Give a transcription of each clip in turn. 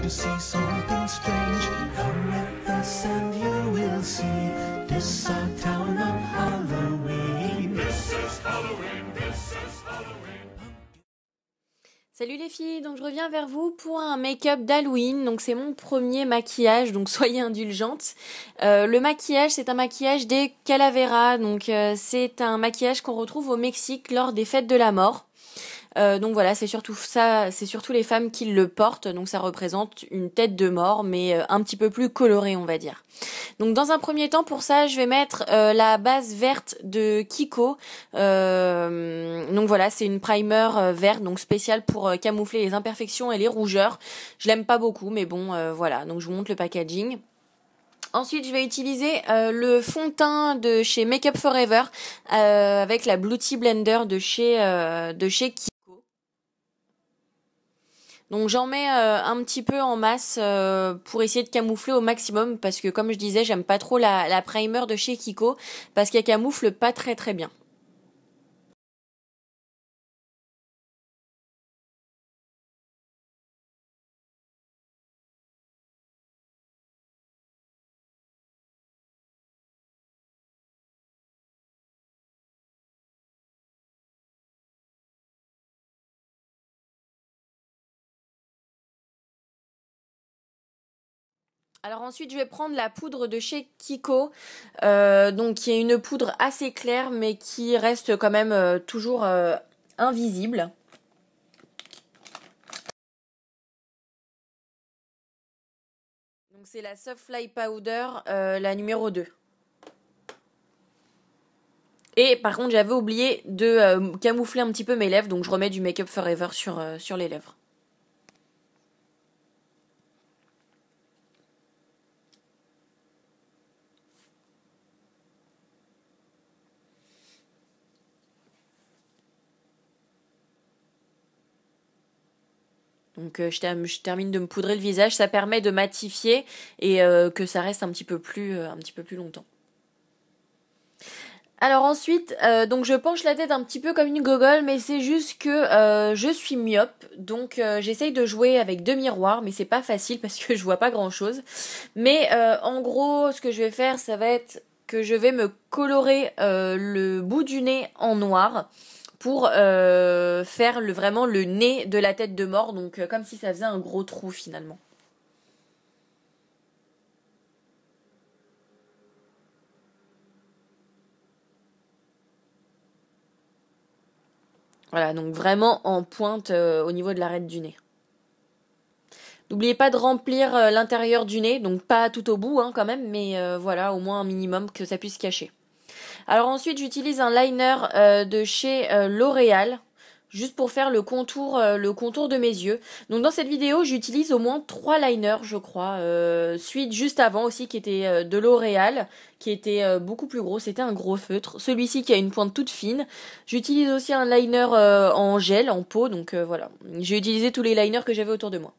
to see something strange. Come with us and you will see. This our town of Halloween. This is Halloween, this is Halloween. Salut les filles, donc je reviens vers vous pour un make-up d'Halloween, donc c'est mon premier maquillage, donc soyez indulgentes. Le maquillage, c'est un maquillage des Calaveras, donc c'est un maquillage qu'on retrouve au Mexique lors des fêtes de la mort. Donc voilà, c'est surtout ça, c'est surtout les femmes qui le portent, donc ça représente une tête de mort, mais un petit peu plus colorée, on va dire. Donc dans un premier temps, pour ça, je vais mettre la base verte de Kiko. Donc voilà, c'est une primer verte, donc spéciale pour camoufler les imperfections et les rougeurs. Je l'aime pas beaucoup, mais bon, voilà. Donc je vous montre le packaging. Ensuite, je vais utiliser le fond de teint de chez Make Up Forever avec la Beauty Blender de chez Kiko. Donc j'en mets un petit peu en masse pour essayer de camoufler au maximum parce que comme je disais, j'aime pas trop la primer de chez Kiko parce qu'elle camoufle pas très très bien. Alors ensuite, je vais prendre la poudre de chez Kiko, donc qui est une poudre assez claire, mais qui reste quand même toujours invisible. Donc c'est la Soft Fly Powder, la numéro 2. Et par contre, j'avais oublié de camoufler un petit peu mes lèvres, donc je remets du Make Up Forever sur les lèvres. Donc je termine de me poudrer le visage, ça permet de matifier et que ça reste un petit peu plus longtemps. Alors ensuite, donc je penche la tête un petit peu comme une gogole, mais c'est juste que je suis myope, donc j'essaye de jouer avec deux miroirs, mais c'est pas facile parce que je vois pas grand chose. Mais en gros, ce que je vais faire, ça va être que je vais me colorer le bout du nez en noir pour faire vraiment le nez de la tête de mort, donc comme si ça faisait un gros trou finalement. Voilà, donc vraiment en pointe au niveau de l'arête du nez. N'oubliez pas de remplir l'intérieur du nez, donc pas tout au bout hein, quand même, mais voilà, au moins un minimum que ça puisse cacher. Alors ensuite, j'utilise un liner de chez L'Oréal, juste pour faire le contour de mes yeux. Donc dans cette vidéo, j'utilise au moins 3 liners, je crois. Celui juste avant aussi, qui était de L'Oréal, qui était beaucoup plus gros, c'était un gros feutre. Celui-ci qui a une pointe toute fine. J'utilise aussi un liner en gel, en peau, donc voilà. J'ai utilisé tous les liners que j'avais autour de moi.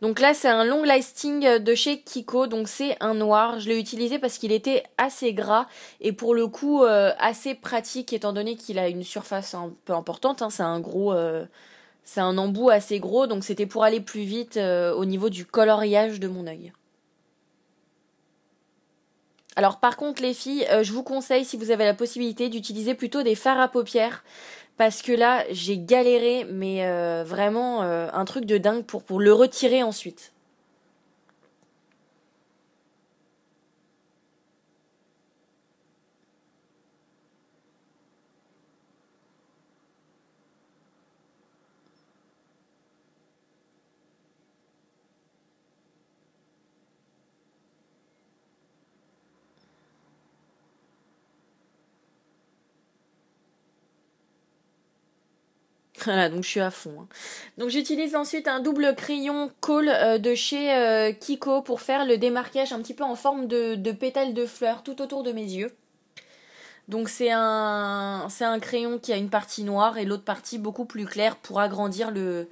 Donc là, c'est un long lasting de chez Kiko, donc c'est un noir. Je l'ai utilisé parce qu'il était assez gras et pour le coup assez pratique étant donné qu'il a une surface un peu importante. Hein. C'est un embout assez gros, donc c'était pour aller plus vite au niveau du coloriage de mon œil. Alors par contre les filles, je vous conseille si vous avez la possibilité d'utiliser plutôt des fards à paupières parce que là j'ai galéré mais vraiment un truc de dingue pour le retirer ensuite. Voilà, donc je suis à fond. Hein. Donc j'utilise ensuite un double crayon Kohl de chez Kiko pour faire le démarquage un petit peu en forme de pétales de fleurs tout autour de mes yeux. Donc c'est un crayon qui a une partie noire et l'autre partie beaucoup plus claire pour agrandir le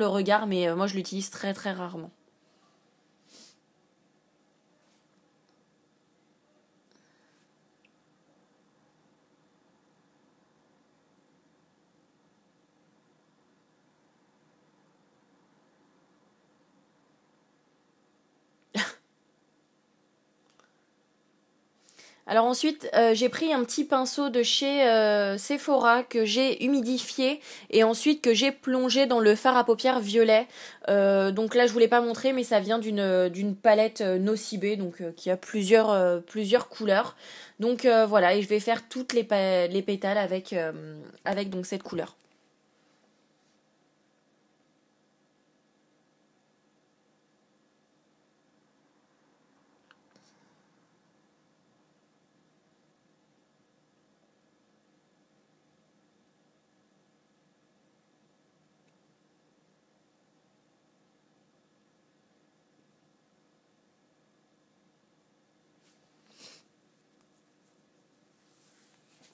regard, mais moi je l'utilise très très rarement. Alors ensuite, j'ai pris un petit pinceau de chez Sephora que j'ai humidifié et ensuite que j'ai plongé dans le fard à paupières violet. Donc là, je voulais pas montrer, mais ça vient d'une palette Nocibé, donc qui a plusieurs couleurs. Donc voilà, et je vais faire toutes les pétales avec donc cette couleur.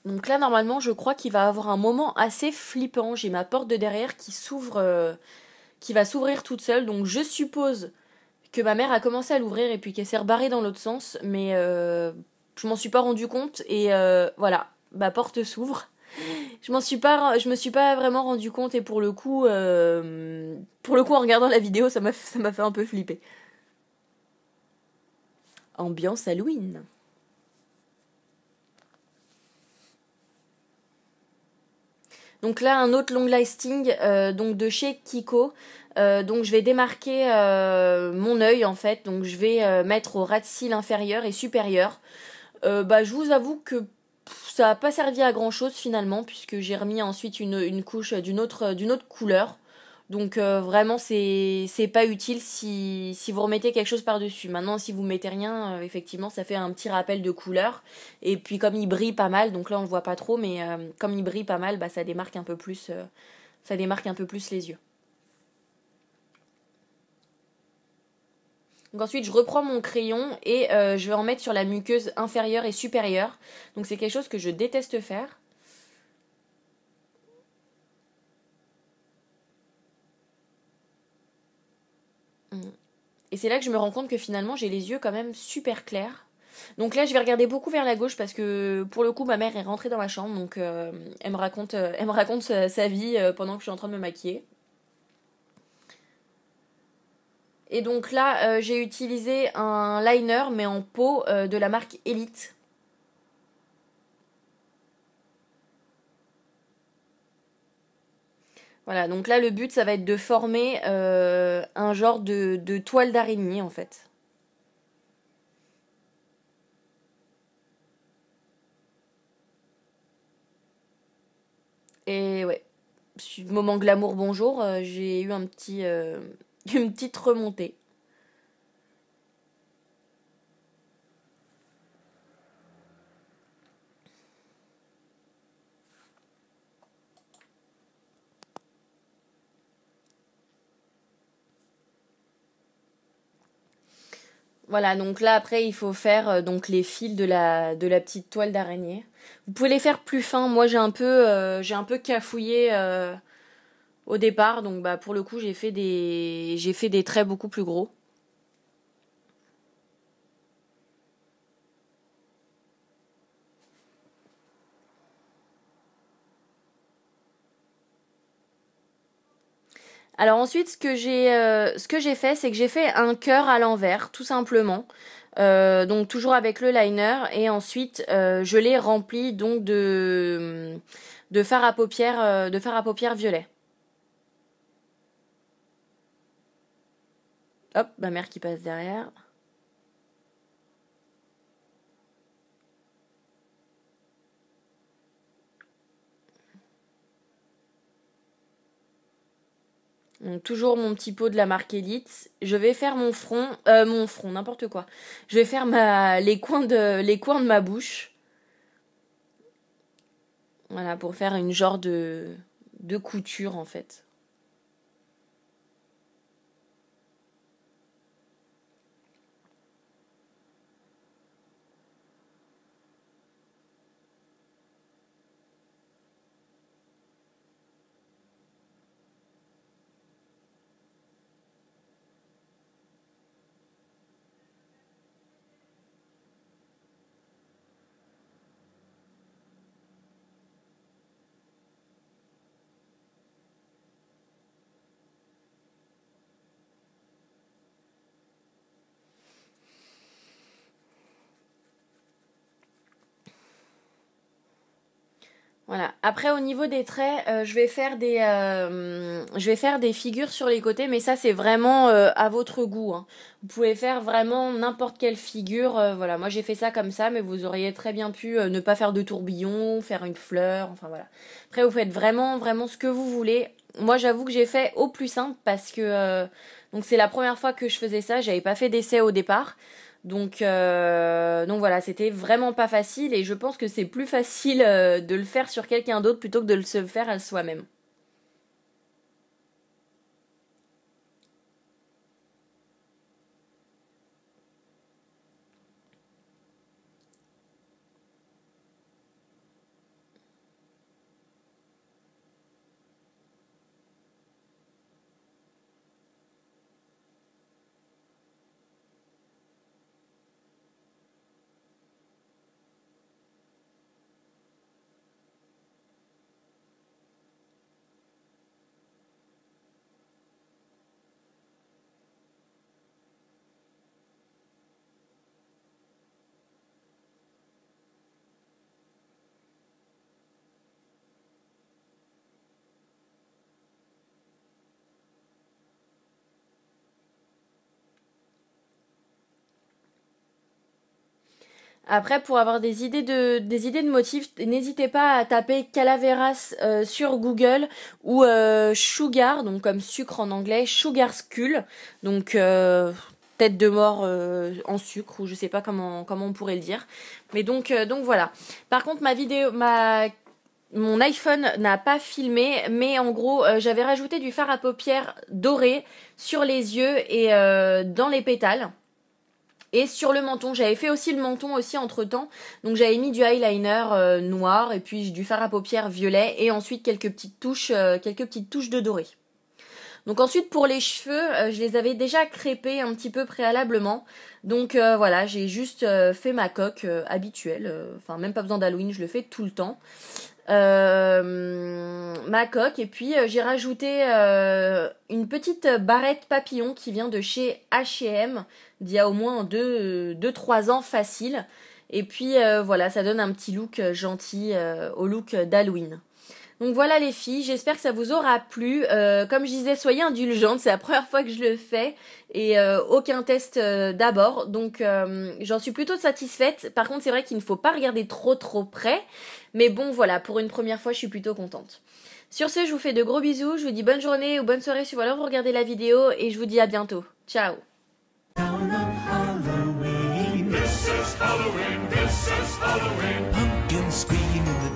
Donc là, normalement, je crois qu'il va avoir un moment assez flippant. J'ai ma porte de derrière qui s'ouvre, qui va s'ouvrir toute seule. Donc je suppose que ma mère a commencé à l'ouvrir et puis qu'elle s'est rebarrée dans l'autre sens. Mais je m'en suis pas rendu compte. Et voilà, ma porte s'ouvre. Je me suis pas vraiment rendu compte. Et pour le coup, en regardant la vidéo, ça m'a fait un peu flipper. Ambiance Halloween. Donc là, un autre long lasting donc de chez Kiko. Donc je vais démarquer mon œil en fait. Donc je vais mettre au ras de cils inférieur et supérieur. Bah, je vous avoue que ça n'a pas servi à grand chose finalement, puisque j'ai remis ensuite une couche d'une autre couleur. Donc vraiment c'est pas utile si vous remettez quelque chose par-dessus. Maintenant si vous mettez rien, effectivement ça fait un petit rappel de couleur. Et puis comme il brille pas mal, donc là on le voit pas trop, mais comme il brille pas mal, bah ça démarque un peu plus les yeux. Donc ensuite je reprends mon crayon et je vais en mettre sur la muqueuse inférieure et supérieure. Donc c'est quelque chose que je déteste faire. Et c'est là que je me rends compte que finalement j'ai les yeux quand même super clairs. Donc là je vais regarder beaucoup vers la gauche parce que pour le coup ma mère est rentrée dans ma chambre, donc elle me raconte sa vie pendant que je suis en train de me maquiller. Et donc là j'ai utilisé un liner mais en peau de la marque Elite. Voilà, donc là le but ça va être de former un genre de toile d'araignée en fait. Et ouais, moment glamour bonjour, j'ai eu une petite remontée. Voilà, donc là après il faut faire donc les fils de la petite toile d'araignée. Vous pouvez les faire plus fins. Moi j'ai un peu cafouillé au départ, donc bah pour le coup j'ai fait des traits beaucoup plus gros. Alors ensuite ce que j'ai fait c'est que j'ai fait un cœur à l'envers tout simplement. Donc toujours avec le liner et ensuite je l'ai rempli donc de fard à paupières violet. Hop, ma mère qui passe derrière. Donc toujours mon petit pot de la marque Elite. Je vais faire mon front, n'importe quoi. Je vais faire les coins de ma bouche. Voilà, pour faire une genre de couture en fait. Voilà. Après, au niveau des traits, je vais faire des figures sur les côtés, mais ça, c'est vraiment à votre goût, hein. Vous pouvez faire vraiment n'importe quelle figure. Voilà, moi, j'ai fait ça comme ça, mais vous auriez très bien pu ne pas faire de tourbillon, faire une fleur, enfin voilà. Après, vous faites vraiment, vraiment ce que vous voulez. Moi, j'avoue que j'ai fait au plus simple parce que donc c'est la première fois que je faisais ça. J'avais pas fait d'essai au départ. Donc voilà, c'était vraiment pas facile et je pense que c'est plus facile de le faire sur quelqu'un d'autre plutôt que de se le faire à soi-même. Après, pour avoir des idées de motifs, n'hésitez pas à taper Calaveras sur Google ou Sugar, donc comme sucre en anglais, Sugar Skull, donc tête de mort en sucre, ou je sais pas comment on pourrait le dire. Mais donc voilà. Par contre, mon iPhone n'a pas filmé, mais en gros, j'avais rajouté du fard à paupières doré sur les yeux et dans les pétales. Et sur le menton, j'avais fait aussi le menton aussi entre temps, donc j'avais mis du eyeliner noir et puis du fard à paupières violet et ensuite quelques petites touches de doré. Donc ensuite pour les cheveux, je les avais déjà crêpés un petit peu préalablement, donc voilà, j'ai juste fait ma coque habituelle, enfin même pas besoin d'Halloween, je le fais tout le temps. Ma coque et puis j'ai rajouté une petite barrette papillon qui vient de chez H&M d'il y a au moins 2-3 ans facile et puis voilà, ça donne un petit look gentil au look d'Halloween. Donc voilà les filles, j'espère que ça vous aura plu. Comme je disais, soyez indulgentes, c'est la première fois que je le fais et aucun test d'abord. Donc j'en suis plutôt satisfaite. Par contre, c'est vrai qu'il ne faut pas regarder trop près. Mais bon, voilà, pour une première fois, je suis plutôt contente. Sur ce, je vous fais de gros bisous. Je vous dis bonne journée ou bonne soirée si vous regardez la vidéo. Et je vous dis à bientôt. Ciao! Down on Halloween. This is Halloween. This is Halloween. Pumpkins scream in the